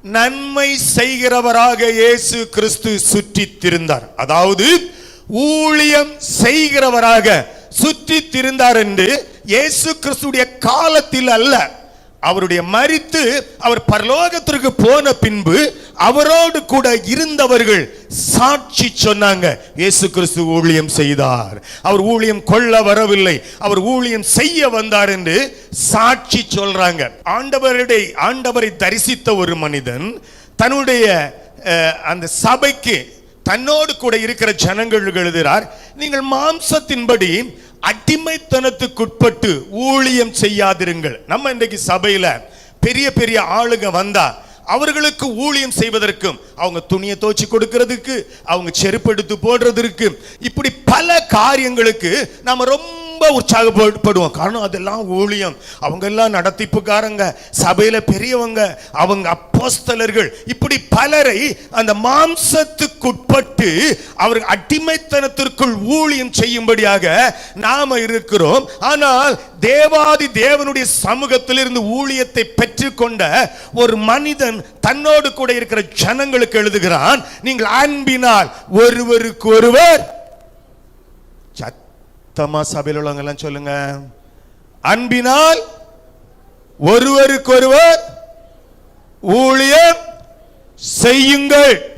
நன்மை செய்கிறவராக இயேசு கிறிஸ்து சுற்றித் திரிந்தார். அதாவது ஊழியம் செய்கிறவராக சுற்றித் திரிந்தார் என்று இயேசு கிறிஸ்துடைய காலத்தில் அல்ல, அவருடைய மரித்து அவர் பரலோகத்திற்கு போன பின்பு அவரோடு கூட இருந்தவர்கள் சாட்சி சொன்னாங்க. இயேசு கிறிஸ்து ஊழியம் செய்தார், அவர் ஊழியம் கொள்ள வரவில்லை, அவர் ஊழியம் செய்ய வந்தார் என்று சாட்சி சொல்றாங்க. ஆண்டவரை தரிசித்த ஒரு மனிதன் தன்னுடைய அந்த சபைக்கு தன்னோடு கூட இருக்கிற ஜனங்களுக்கு எழுதுகிறார், நீங்கள் மாம்சத்தின்படி அடிமைத்தனத்துக்குட்பட்டு ஊழியம் செய்யாதிருங்கள். நம்ம இன்றைக்கு சபையில பெரிய பெரிய ஆளுங்க வந்தா அவர்களுக்கு ஊழியம் செய்வதற்கும், அவங்க துணியை தோச்சி கொடுக்கிறதுக்கு, அவங்க செருப்படுத்து போடுறதுக்கு, இப்படி பல காரியங்களுக்கு நாம ரொம்ப உற்சாகப்படுவோம். காரணம் அதெல்லாம் ஊழியம். அவங்க எல்லாம் நடத்திப்புக்காரங்க, சபையில பெரியவங்க, அவங்க அப்போஸ்தலர்கள், இப்படி பலரை அந்த மாம்சத்துக்குட்பட்டு அவர் அடிமைத்தனத்திற்குள் ஊழியம் செய்யும்படியாக நாம இருக்கிறோம். ஆனால் தேவாதி தேவனுடைய சமூகத்திலிருந்து ஊழியத்தை பெற்றுக்கொண்ட ஒரு மனிதன் தன்னோடு கூட இருக்கிற ஜனங்களுக்கு எழுதுகிறான், நீங்கள் அன்பினால் ஒருவருக்கு ஒருவர், தமா சபையில் உள்ளவங்க எல்லாம் சொல்லுங்க, அன்பினால் ஒருவருக்கு ஒருவர் ஊழியம் செய்யுங்கள்.